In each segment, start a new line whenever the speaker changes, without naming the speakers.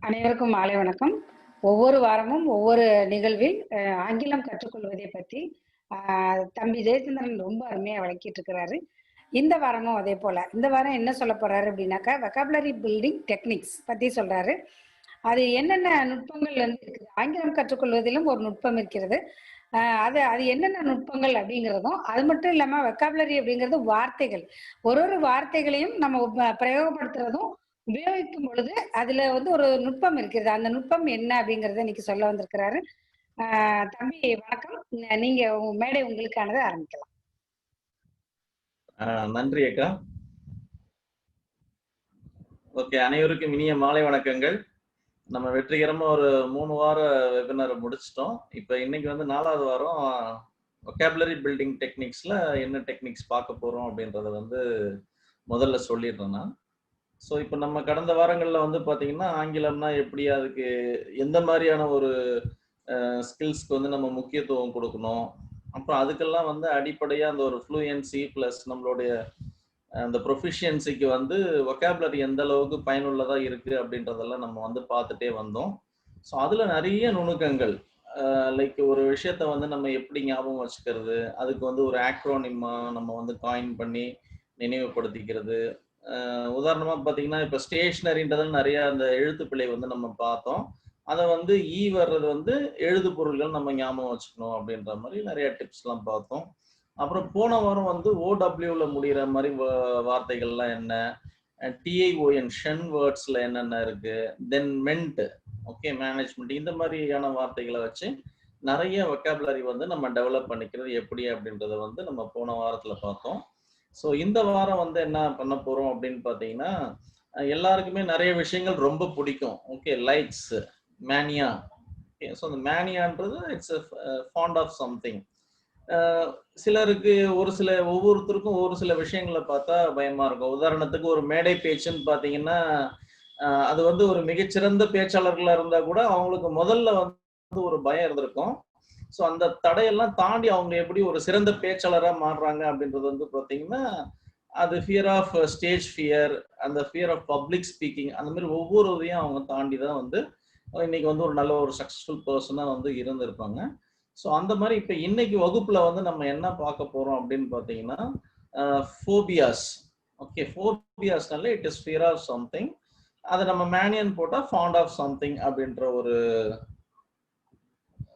அனைவருக்கும் மாலை வணக்கம். ஒவ்வொரு வாரமும் ஒவ்வொரு நிகழ்வில் ஆங்கிலம் கற்றுக்கொள்வதை பற்றி தம்பி ஜெயச்சந்திரன் ரொம்ப அருமையாக விளக்கிட்டு இருக்கிறாரு. இந்த வாரமும் அதே போல இந்த வாரம் என்ன சொல்ல போறாரு அப்படின்னாக்கா வெக்காபுலரி பில்டிங் டெக்னிக்ஸ் பத்தி சொல்றாரு. அது என்னென்ன நுட்பங்கள் வந்து இருக்குது, ஆங்கிலம் கற்றுக்கொள்வதிலும் ஒரு நுட்பம் இருக்கிறது. அது என்னென்ன நுட்பங்கள் அப்படிங்கிறதும், அது மட்டும் இல்லாம வெக்காபுலரி அப்படிங்கிறது வார்த்தைகள், ஒரு வார்த்தைகளையும் நம்ம பிரயோகப்படுத்துறதும் உபயோகிக்கும் பொழுது அதுல வந்து ஒரு நுட்பம் இருக்கிறது. அந்த நுட்பம் என்ன அப்படிங்கறத இன்னைக்கு சொல்ல வந்திருக்கிறாரு. தம்பி வணக்கம். நீங்க மேடை உங்களுக்கானதை ஆரம்பிக்கலாம்.
நன்றி அக்கா. ஓகே, அனைவருக்கும் இனிய மாலை வணக்கங்கள். நம்ம வெற்றிகரமா ஒரு 3 வார வெபினார் முடிச்சிட்டோம். இப்போ இன்னைக்கு வந்து 4வது வாரம் வொக்காபுலரி பில்டிங் டெக்னிக்ஸ்ல என்ன டெக்னிக்ஸ் பார்க்க போறோம் அப்படின்றத வந்து முதல்ல சொல்லிடுறேன் நான். ஸோ இப்போ நம்ம கடந்த வாரங்களில் வந்து பார்த்தீங்கன்னா ஆங்கிலம்னா எப்படி, அதுக்கு எந்த மாதிரியான ஒரு ஸ்கில்ஸ்க்கு வந்து நம்ம முக்கியத்துவம் கொடுக்கணும், அப்புறம் அதுக்கெல்லாம் வந்து அடிப்படையாக அந்த ஒரு ஃப்ளூயன்சி ப்ளஸ் நம்மளுடைய அந்த ப்ரொஃபிஷியன்சிக்கு வந்து வொக்காபுலரி எந்த அளவுக்கு பயனுள்ளதாக இருக்குது அப்படின்றதெல்லாம் நம்ம வந்து பார்த்துட்டே வந்தோம். ஸோ அதில் நிறைய நுணுக்கங்கள், லைக் ஒரு விஷயத்த வந்து நம்ம எப்படி ஞாபகம் வச்சுக்கிறது, அதுக்கு வந்து ஒரு ஆக்ரோனிமா நம்ம வந்து காயின் பண்ணி நினைவுபடுத்திக்கிறது. உதாரணமாக பார்த்தீங்கன்னா இப்போ ஸ்டேஷ்னரின்றதில் நிறைய அந்த எழுத்துப்பிழை வந்து நம்ம பார்த்தோம். அதை வந்து வர்றது வந்து எழுது பொருள்கள் நம்ம ஞாபகம் வச்சுக்கணும் அப்படின்ற மாதிரி நிறைய டிப்ஸ்லாம் பார்த்தோம். அப்புறம் போன வாரம் வந்து ஓடபிள்யூல முடிகிற மாதிரி வார்த்தைகள்லாம் என்ன, டிஐஓஎன் ஷென் வேர்ட்ஸ்ல என்னென்ன இருக்கு, தென் மென்ட், ஓகே, மேனேஜ்மெண்ட், இந்த மாதிரியான வார்த்தைகளை வச்சு நிறைய வொக்காபுலரி வந்து நம்ம டெவலப் பண்ணிக்கிறது எப்படி அப்படின்றத வந்து நம்ம போன வாரத்துல பார்த்தோம். ஸோ இந்த வாரம் வந்து என்ன பண்ண போறோம் அப்படின்னு பார்த்தீங்கன்னா, எல்லாருக்குமே நிறைய விஷயங்கள் ரொம்ப பிடிக்கும். Okay, likes, mania. Okay, so அந்த மேனியான்றது இட்ஸ் ஃபாண்ட் ஆஃப் சம்திங். சிலருக்கு ஒவ்வொருத்தருக்கும் ஒரு சில விஷயங்களை பார்த்தா பயமா இருக்கும். உதாரணத்துக்கு ஒரு மேடை பேச்சுன்னு பார்த்தீங்கன்னா, அது வந்து ஒரு மிகச்சிறந்த பேச்சாளர்களா இருந்தா கூட அவங்களுக்கு முதல்ல வந்து ஒரு பயம் இருந்திருக்கும். ஸோ அந்த தடையெல்லாம் தாண்டி அவங்க எப்படி ஒரு சிறந்த பேச்சாளராக மாறுறாங்க அப்படின்றது வந்து பார்த்தீங்கன்னா, அது ஃபியர் ஆஃப் ஸ்டேஜ் ஃபியர், அந்த ஃபியர் ஆஃப் பப்ளிக் ஸ்பீக்கிங், அந்த மாதிரி ஒவ்வொரு இதையும் அவங்க தாண்டி தான் வந்து இன்னைக்கு வந்து ஒரு நல்ல ஒரு சக்ஸஸ்ஃபுல் பர்சனாக வந்து இருந்திருப்பாங்க. ஸோ அந்த மாதிரி இப்போ இன்னைக்கு வகுப்புல வந்து நம்ம என்ன பார்க்க போறோம் அப்படின்னு பார்த்தீங்கன்னா, ஃபோபியாஸ். ஓகே, ஃபோபியாஸ்னால it is fear of something. அதை நம்ம மேனியன் போட்டால் ஃபாண்ட் ஆஃப் சம்திங் அப்படின்ற ஒரு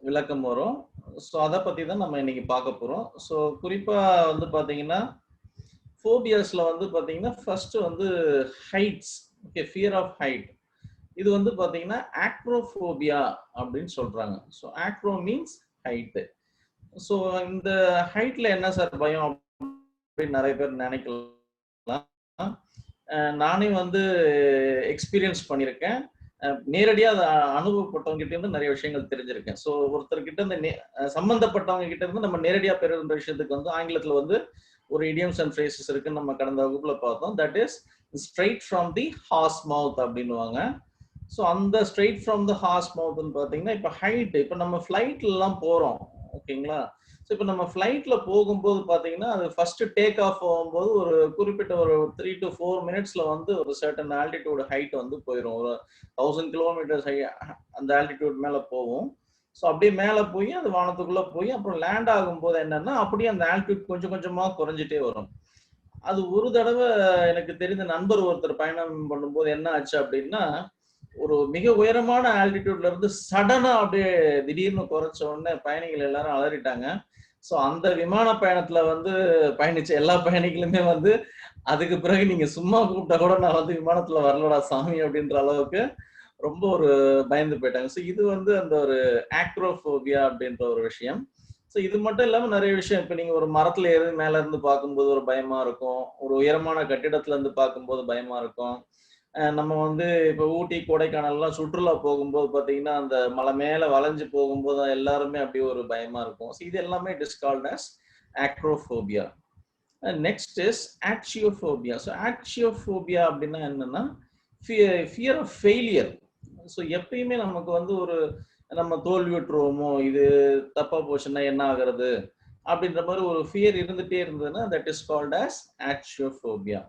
விளக்கம் வரும். ஸோ அதை பற்றி தான் நம்ம இன்னைக்கு பார்க்க போகிறோம். ஸோ குறிப்பாக வந்து பார்த்தீங்கன்னா ஃபோபியாஸில் வந்து பார்த்தீங்கன்னா ஃபர்ஸ்ட் வந்து heights. Okay, fear of height. இது வந்து பார்த்தீங்கன்னா ஆக்ரோஃபோபியா அப்படின்னு சொல்கிறாங்க. So acro means height. So இந்த ஹைட்ல என்ன சார் பயம் அப்படின்னு நிறைய பேர் நினைக்கலாம். நானே வந்து எக்ஸ்பீரியன்ஸ் பண்ணியிருக்கேன். நேரடியாக அதை அனுபவப்பட்டவங்க கிட்ட இருந்து நிறைய விஷயங்கள் தெரிஞ்சிருக்கேன். ஸோ ஒருத்தர்கிட்ட இருந்து சம்பந்தப்பட்டவங்க கிட்ட இருந்து நம்ம நேரடியாக பெறுகின்ற விஷயத்துக்கு வந்து ஆங்கிலத்தில் வந்து ஒரு இடியம்ஸ் அண்ட் ஃப்ரேசஸ் இருக்குன்னு நம்ம கடந்த வகுப்புல பார்த்தோம். That is straight from the horse mouth அப்படின்னுவாங்க. ஸோ அந்த ஸ்ட்ரைட் ஃப்ரம் த ஹார்ஸ் மவுத்னு பார்த்தீங்கன்னா இப்போ ஹைட், இப்போ நம்ம ஃப்ளைட்லாம் போகிறோம், ஓகேங்களா. ஸோ இப்போ நம்ம ஃப்ளைட்ல போகும்போது பார்த்தீங்கன்னா அது ஃபர்ஸ்ட் டேக் ஆஃப் ஆகும்போது ஒரு குறிப்பிட்ட ஒரு 3 to 4 மினிட்ஸ்ல வந்து ஒரு சர்டன் ஆல்டிடியூட் ஹைட் வந்து போயிடும். ஒரு 1000 கிலோமீட்டர்ஸ் அந்த ஆல்டிடியூட் மேலே போகும். ஸோ அப்படியே மேலே போய் அது வானத்துக்குள்ள போய் அப்புறம் லேண்ட் ஆகும்போது என்னன்னா அப்படியே அந்த ஆல்டிடியூட் கொஞ்சம் கொஞ்சமா குறைஞ்சிட்டே வரும். அது ஒரு தடவை எனக்கு தெரிந்த நண்பர் ஒருத்தர் பயணம் பண்ணும்போது என்ன ஆச்சு அப்படின்னா, ஒரு மிக உயரமான ஆல்டிடியூட்ல இருந்து சடனா அப்படியே திடீர்னு குறைச்ச உடனே பயணிகள் எல்லாரும் அலறிட்டாங்க. ஸோ அந்த விமான பயணத்துல வந்து பயணிச்ச எல்லா பயணிகளுமே வந்து அதுக்கு பிறகு நீங்க சும்மா கூப்பிட்டா கூட நான் வந்து விமானத்துல வரலடா சாமி அப்படின்ற அளவுக்கு ரொம்ப ஒரு பயந்து போயிட்டாங்க. ஸோ இது வந்து அந்த ஒரு ஆக்ரோஃபோபியா அப்படின்ற ஒரு விஷயம். ஸோ இது மட்டும் இல்லாம நிறைய விஷயம், இப்போ நீங்க ஒரு மரத்துல ஏறி மேல இருந்து பார்க்கும்போது ஒரு பயமா இருக்கும், ஒரு உயரமான கட்டிடத்துல இருந்து பார்க்கும்போது பயமா இருக்கும். நம்ம வந்து இப்போ ஊட்டி கொடைக்கானல்லாம் சுற்றுலா போகும்போது பார்த்தீங்கன்னா அந்த மலை மேலே வளைஞ்சு போகும்போது எல்லாருமே அப்படியே ஒரு பயமா இருக்கும். ஸோ இது எல்லாமே it is called as acrophobia. Next is axiophobia. So axiophobia அப்படின்னா என்னன்னா ஃபியர் ஆஃப் ஃபெயிலியர். ஸோ எப்பயுமே நமக்கு வந்து ஒரு நம்ம தோல்வி விட்டுருவோமோ, இது தப்பா போச்சுன்னா என்ன ஆகுறது அப்படின்ற மாதிரி ஒரு ஃபியர் இருந்துட்டே இருந்ததுன்னா that is called as axiophobia.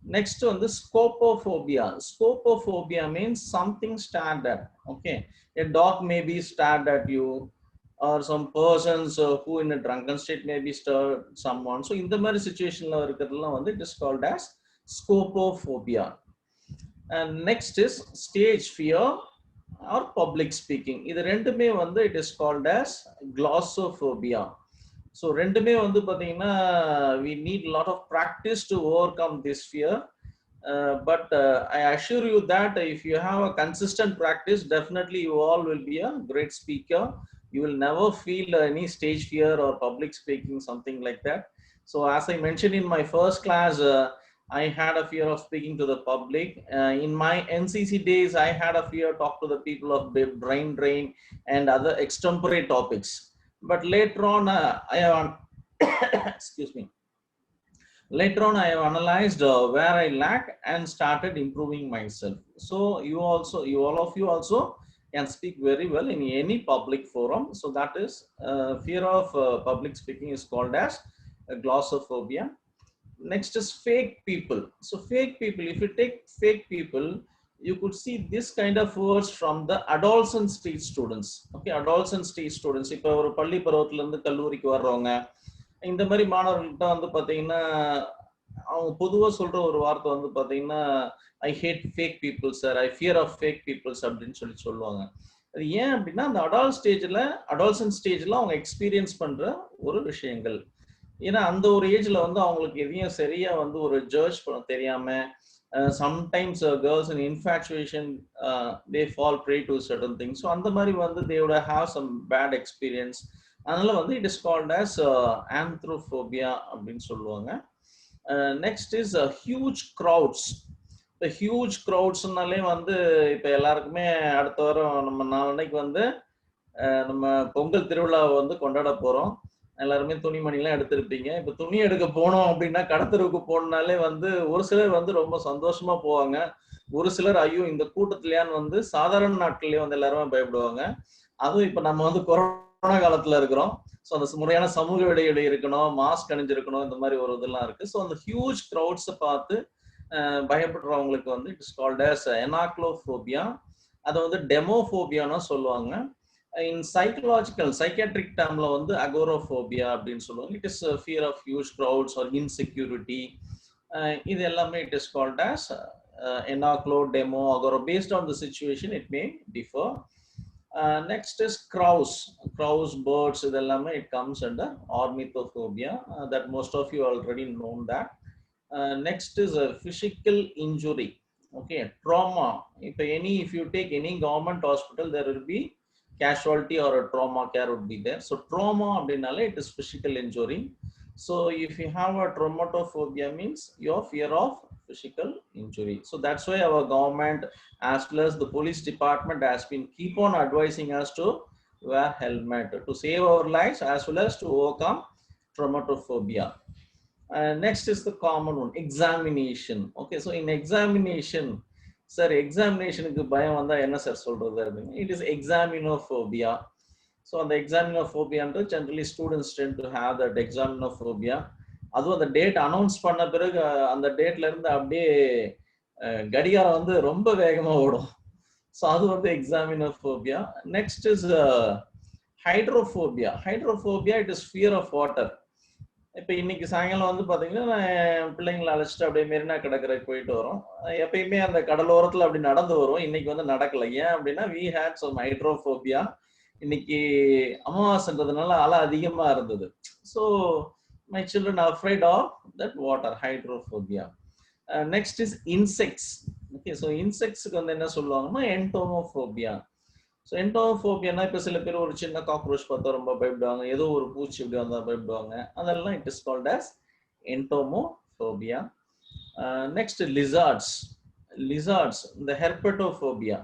Next one, the scopophobia. Scopophobia means something stared at. Okay, a dog may be stared at you, or some persons who in a drunken state may be stared someone. So in the மாதிரி situationல இருக்கிறதுலாம் வந்து it is called as scopophobia. And next is stage fear or public speaking. இது ரெண்டுமே வந்து it is called as glossophobia. So ரெண்டுமே வந்து பாத்தீங்கன்னா we need a lot of practice to overcome this fear. But I assure you that if you have a consistent practice, definitely you all will be a great speaker. You will never feel any stage fear or public speaking, something like that. So as I mentioned in my first class, I had a fear of speaking to the public. In my NCC days, I had a fear to talk to the people of brain drain and other extempore topics. But later on, I have excuse me. Later on, I have analyzed where I lack and started improving myself. So you all of you also can speak very well in any public forum. So that is fear of public speaking is called as glossophobia. Next is fake people. So fake people, if you take fake people, you could see this kind of words from the adolescent stage students. Okay, adolescent stage students. இப்போ ஒரு பள்ளி பருவத்துல இருந்து கல்லூரிக்கு வர்றவங்க, இந்த மாதிரி மாணவர்கள்ட்ட வந்து பாத்தீங்கன்னா அவங்க பொதுவா சொல்ற ஒரு வார்த்தை வந்து பாத்தீங்கன்னா I hate fake people sir, I fear of fake peoples அப்படின்னு சொல்லுவாங்க. அது ஏன் அப்படின்னா அந்த அடால்சன்ட் ஸ்டேஜ்ல அவங்க எக்ஸ்பீரியன்ஸ் பண்ற ஒரு விஷயங்கள். ஏன்னா அந்த ஒரு ஏஜ்ல வந்து அவங்களுக்கு எதையும் சரியா வந்து ஒரு ஜட்ஜ் பண்ண தெரியாம, sometimes girls in infatuation they fall prey to certain things. So அந்த மாதிரி வந்து they would have some bad experience. அதனால வந்து it is called as androphobia அப்படின்னு சொல்லுவாங்க. Next is huge crowds. இப்போ ஹியூஜ் க்ரௌட்ஸ்னாலே வந்து இப்போ எல்லாருக்குமே அடுத்த வாரம் நம்ம நாளைக்கு வந்து நம்ம பொங்கல் திருவிழாவை வந்து கொண்டாட போறோம். எல்லாருமே துணிமணிலாம் எடுத்திருப்பீங்க. இப்போ துணி எடுக்க போனோம் அப்படின்னா கடத்தெருவுக்கு போனாலே வந்து ஒரு சிலர் வந்து ரொம்ப சந்தோஷமா போவாங்க. ஒரு சிலர் ஐயோ இந்த கூட்டத்திலேயான்னு வந்து சாதாரண நாட்கள்லயே வந்து எல்லாருமே பயப்படுவாங்க. அதுவும் இப்போ நம்ம வந்து கொரோனா காலத்துல இருக்கிறோம். ஸோ அந்த முறையான சமூக இடைவெளி இருக்கணும், மாஸ்க் அணிஞ்சிருக்கணும், இந்த மாதிரி ஒரு இதெல்லாம் இருக்கு. ஸோ அந்த ஹியூஜ் க்ரௌட்ஸை பார்த்து பயப்படுறவங்களுக்கு வந்து இட் இஸ் கால்ட் ஆஸ் எனாக்லோஃபோபியா. அதை வந்து டெமோஃபோபியான்னு சொல்லுவாங்க. இன் சைக்கியாட்ரிக் டேர்ம்ல வந்து அகோரோஃபோபியா அப்படின்னு சொல்லுவாங்க. It is fear of huge crowds or insecurity. இது எல்லாமே it is called as enochlo, demo, agora. Based on the situation it may differ. Next is crows, birds. இதெல்லாமே it comes under ornithophobia. That most of you already know that. Next is a physical injury. Okay, trauma. If you take any government hospital, there will be casualty or a trauma care would be there. So trauma abdinale it is physical injury. So if you have a traumatophobia means your fear of physical injury. So that's why our government as well as the police department has been keep on advising us to wear helmet to save our lives as well as to overcome traumatophobia. Next is the common one, examination. Okay, so in examination, sir, examinationக்கு பயம் வந்தா என்ன sir சொல்றது அப்படினா it is examinophobia. So அந்த examinophobia and generally students tend to have that examinophobia. அதுவும் அந்த date announce பண்ண பிறகு அந்த டேட்ல இருந்து அப்படியே கடிகாரம் வந்து ரொம்ப வேகமா ஓடும். ஸோ அது வந்து examinophobia. Next is hydrophobia. Hydrophobia, it is fear of water. இப்போ இன்னைக்கு சாயங்காலம் வந்து பாத்தீங்கன்னா நான் பிள்ளைங்களை அழைச்சிட்டு அப்படியே மெரினா கடற்கரைக்கு போயிட்டு வரோம். எப்பயுமே அந்த கடலோரத்துல அப்படி நடந்து வரும். இன்னைக்கு வந்து நடக்கல. ஏன் அப்படின்னா we had some hydrophobia. இன்னைக்கு அமாவாசைன்றதுனால அலை அதிகமா இருந்தது. So my children are afraid of that water, hydrophobia. Next is insects. Okay, so insects-க்கு வந்து என்ன சொல்லுவாங்கன்னா entomophobia. ஸோ என்டோமோஃபோபியானா இப்போ சில பேர் ஒரு சின்ன காக்ரோச் பார்த்தா ரொம்ப பயப்படுவாங்க, ஏதோ ஒரு பூச்சி இப்படி வந்தால் பயப்படுவாங்க. அதெல்லாம் it is called as entomophobia. Next lizards. இந்த ஹெர்பட்டோஃபோபியா.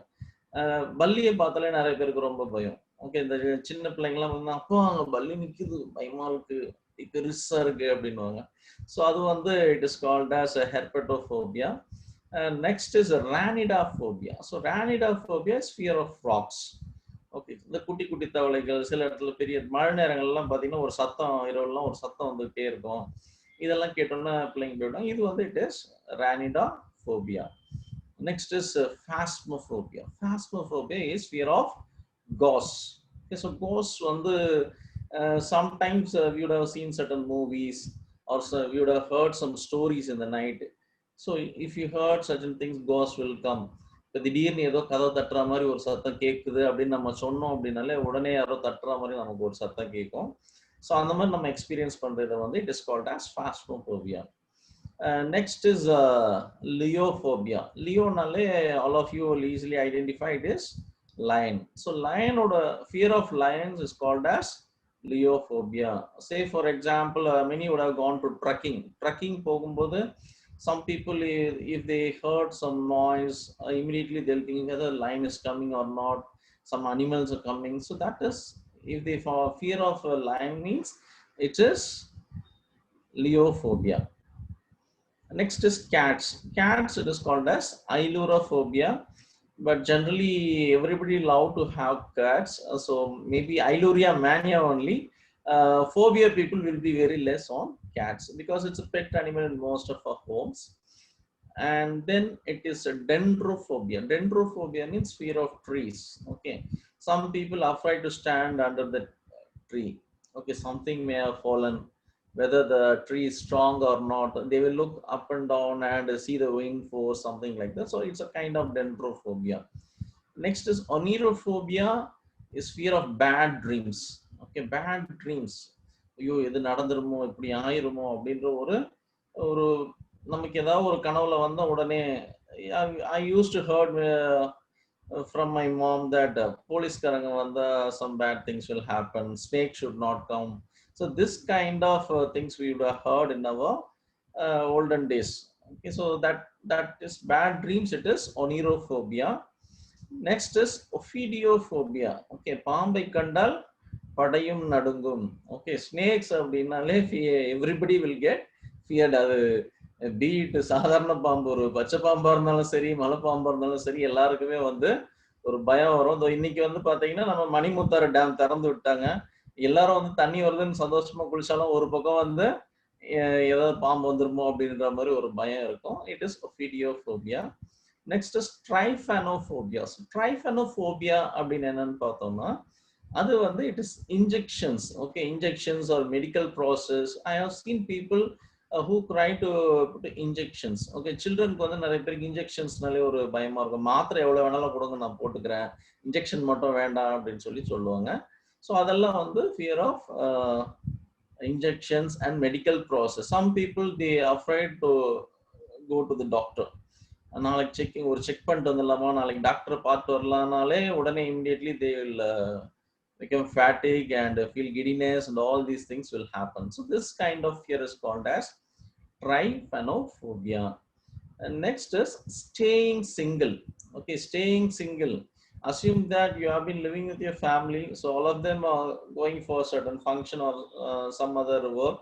பல்லியை பார்த்தாலே நிறைய பேருக்கு ரொம்ப பயம். ஓகே, இந்த சின்ன பிள்ளைங்கலாம் வந்து அப்போ அங்கே பல்லி நிற்குது, பயமா இருக்கு, பெருசா இருக்கு அப்படின்வாங்க. ஸோ அது வந்து it is called as herpetophobia. Next is ranidophobia. So ranidophobia is fear of frogs. Okay, இந்த குட்டி குட்டி தவளைகள் சில இடத்துல பெரிய மழை நேரங்கள்லாம் பார்த்தீங்கன்னா ஒரு சத்தம், இரவுலாம் ஒரு சத்தம் வந்துகிட்டே இருக்கும். இதெல்லாம் கேட்டோம்னா பிள்ளைங்க போயிடும். இது வந்து it is rhinidophobia. Next is phasmophobia. Phasmophobia is fear of ghosts. Okay, so ghosts வந்து sometimes we would have seen certain movies or so we would have heard some stories in the night. So if you heard certain things, ghosts will come. இப்போ திடீர்னு ஏதோ கதவை தட்டுற மாதிரி ஒரு சத்தம் கேட்குது அப்படின்னு நம்ம சொன்னோம் அப்படின்னாலே உடனே யாரோ தட்டுற மாதிரி நமக்கு ஒரு சத்தம் கேட்கும். ஸோ அந்த மாதிரி நம்ம எக்ஸ்பீரியன்ஸ் பண்றதை வந்து it is called as phasmophobia. Next is leophobia. Leonale, all of you will easily identify it is lion. So lion or fear of lions is called as leophobia. Say for example, many would have gone to trekking. Trekking போகும்போது some people, if they heard some noise, immediately they'll think whether lion is coming or not. Some animals are coming. So that is, if they fear of a lion means it is leophobia. Next is cats. Cats, it is called as ailurophobia, but generally everybody love to have cats. So maybe ailuria mania only. Phobia people will be very less on cats because it's a pet animal in most of our homes. And then it is a dendrophobia. Dendrophobia means fear of trees. Okay, some people are afraid to stand under the tree. Okay, something may have fallen, whether the tree is strong or not, they will look up and down and see the wing force, something like that. So it's a kind of dendrophobia. Next is onirophobia, is fear of bad dreams. Okay, bad dreams. ஐயோ எது நடந்துருமோ இப்படி ஆயிருமோ அப்படின்ற ஒரு ஒரு நமக்கு ஏதாவது ஒரு கனவுல வந்த உடனே I used to heard from my mom that police karanga vanda some bad things will happen, snake should not come. So this kind of things we would have heard in our olden days. Okay, so that is bad dreams, it is onirophobia. Next is ophidiophobia. Okay, பாம்பை கண்டால் படையும் நடுங்கும். Okay, snakes அப்படின்னாலே everybody will get feared. அது beat சாதாரண பாம்பு, ஒரு பச்சை பாம்பா இருந்தாலும் சரி, மலை பாம்பா இருந்தாலும் சரி, எல்லாருக்குமே வந்து ஒரு பயம் வரும். இன்னைக்கு வந்து பாத்தீங்கன்னா நம்ம மணிமுத்தாறு டேம் திறந்து விட்டாங்க. எல்லாரும் வந்து தண்ணி வருதுன்னு சந்தோஷமா குளிச்சாலும் ஒரு பக்கம் வந்து ஏதாவது பாம்பு வந்துருமோ அப்படின்ற மாதிரி ஒரு பயம் இருக்கும். It is ophidiophobia. Next is tryphanophobia. Tryphanophobia அப்படின்னு என்னன்னு பார்த்தோம்னா அது வந்து it is injections. Okay, injections are medical process. I have seen people who try to put injections. Okay, childrenக்கு வந்து நிறைய பேருக்கு இன்ஜெக்ஷன்ஸ்னாலே ஒரு பயமா இருக்கும். மாத்திரை எவ்வளவு வேணாலும் கொடுங்க, நான் போட்டுக்கிறேன், இன்ஜெக்ஷன் மட்டும் வேண்டாம் அப்படின்னு சொல்லி சொல்லுவாங்க. ஸோ அதெல்லாம் வந்து fear of injections and medical process. Some people they are afraid to go to the doctor. நாளைக்கு செக்கிங் ஒரு செக் பண்ணிட்டு வந்துடலாமா, நாளைக்கு டாக்டரை பார்த்து வரலாம்னாலே உடனே immediately they will become fatigue and feel giddiness and all these things will happen. So this kind of fear is called as tryphanophobia. And next is staying single. Okay, staying single. Assume that you have been living with your family, so all of them are going for a certain function or some other work.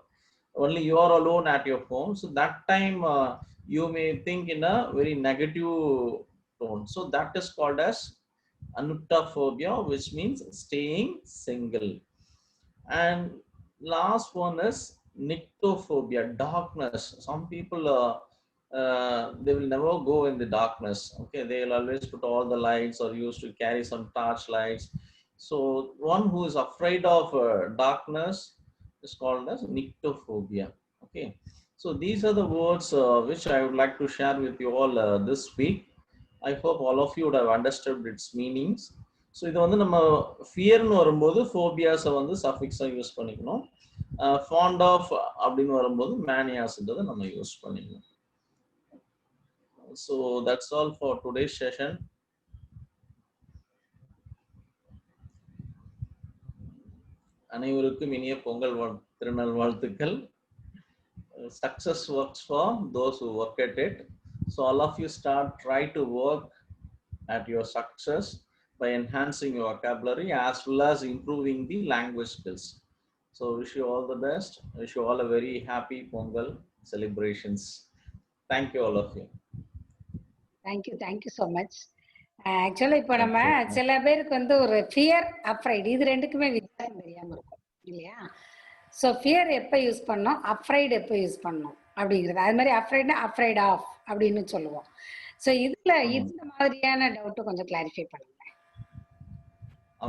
Only you are alone at your home. So that time you may think in a very negative tone. So that is called as anuttaphobia, which means staying single. And last one is nyctophobia, darkness. Some people they will never go in the darkness. Okay, they will always put all the lights or used to carry some torch lights. So one who is afraid of darkness is called as nyctophobia. Okay, so these are the words which I would like to share with you all this week. I hope all of you would have understood its meanings. So இது வந்து நம்ம ஃபியர்னு வரும்போது ஃபோபியாஸை வந்து சஃபிக்ஸாக use பண்ணிக்கணும். Fond of அப்படின்னு வரும்போது மேனியாஸ்ன்றதை நம்ம use பண்ணிக்கணும். So that's all for today's session. அனைவருக்கும் இனிய பொங்கல் திருநாள் வாழ்த்துக்கள். Success works for those who work at it. So all of you try to work at your success by enhancing your vocabulary as well as improving the language skills. So wish you all the best. Wish you all a very happy Pongal celebrations. Thank you all of you.
Thank you so much. ஆக்சுவலா இப்போ நம்ம சில பேருக்கு வந்து ஒரு fear upright இது ரெண்டுக்குமே வித்தியாசம் தெரியாம இருக்கும் இல்லையா? ஸோ ஃபியர் எப்போ யூஸ் பண்ணோம், அஃப்ரைட் எப்போ யூஸ் பண்ணோம் அப்படிங்கிறது. அது மாதிரி அஃப்ரைட்னா அஃப்ரைட் ஆஃப் அப்படின்னு சொல்லுவோம். ஸோ இதில்
ஆமாங்க.
இந்த மாதிரியான டவுட்டு கொஞ்சம் கிளாரிஃபை பண்ணுங்க.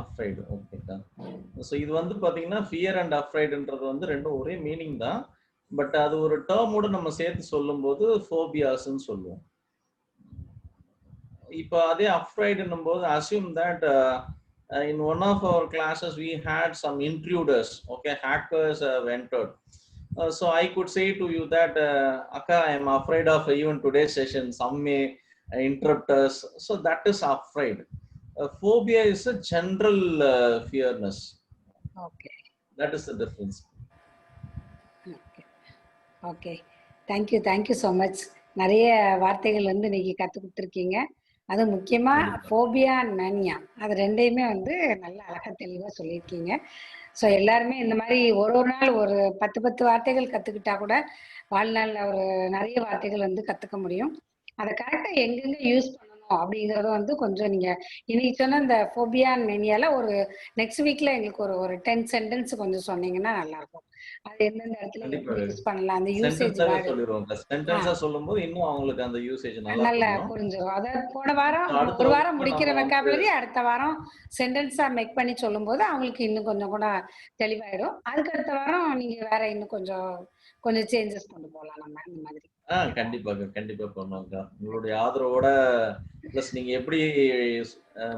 அஃப்ரைடு. ஓகேக்கா. ஸோ இது வந்து பார்த்தீங்கன்னா, ஃபியர் அண்ட் அஃப்ரைடுன்றது வந்து 2ம் ஒரே மீனிங் தான். பட் அது ஒரு டெர்மோட நம்ம சேர்த்து சொல்லும்போது ஃபோபியாஸ்ன்னு சொல்லுவோம். இப்ப அதே அஃப்ரைடுன்னும் போது assume that in one of our classes we had some intruders, okay, hackers have entered. So I could say to you that Akka, I am afraid of even today's session. Some may interrupt us. So that is afraid. Phobia is a general fearness.
Okay
That is the difference.
Okay okay. Thank you so much. நிறைய வார்த்தைகள் வந்து இன்னைக்கு கற்றுக் கொடுத்துருக்கீங்க. அது முக்கியமாக
கண்டிப்பா.
Phobia and mania அது ரெண்டையுமே வந்து நல்ல அழகாக தெளிவாக சொல்லியிருக்கீங்க. ஸோ எல்லாருமே இந்த மாதிரி ஒரு நாள் ஒரு 10 வார்த்தைகள் கற்றுக்கிட்டா கூட வாழ்நாளில் ஒரு நிறைய வார்த்தைகள் வந்து கற்றுக்க முடியும். அதை கரெக்டாக எங்கெங்கே யூஸ் பண்ணணும் அப்படிங்கிறத வந்து கொஞ்சம் நீங்கள் இன்னைக்கு சொன்ன இந்த ஃபோபியா அண்ட் மேனியால ஒரு நெக்ஸ்ட் வீக்ல எங்களுக்கு ஒரு ஒரு 10 சென்டென்ஸ் கொஞ்சம் சொன்னீங்கன்னா நல்லாயிருக்கும். அது எந்தெந்த இடத்துல எப்படி
கண்டிப்பாக.
யூஸ் பண்ணலாம், அந்த யூசேஜ்
சென்டென்ஸாவே
வேர்டு.
சொல்லிருவோம்.
ஆ
சென்டென்ஸா சொல்லும்போது இன்னும் அவங்களுக்கு அந்த யூசேஜ் நல்லா
நல்லா
புரியும்.
புரிஞ்சிடும். அதாவது போன வாரம்
அடுத்த
ஒரு வாரம்
வகுப்புல
முடிக்கிற
நம்ம வந்து
வெக்காபுலரி அடுத்த வாரம் சென்டென்ஸா மேக் பண்ணி சொல்லும்போது அவங்களுக்கு இன்னும் கொஞ்சம் கூட தெளிவாயிடும். அதுக்கு அடுத்த வாரம் நீங்க வேற இன்னும் கொஞ்சம் கொஞ்சம் சேஞ்சஸ் கொண்டு போகலாம் நம்ம இந்த மாதிரி.
கண்டிப்பாக. கண்டிப்பா பண்ணுவோம்க்கா. உங்களுடைய ஆதரவோட பிளஸ் நீங்க எப்படி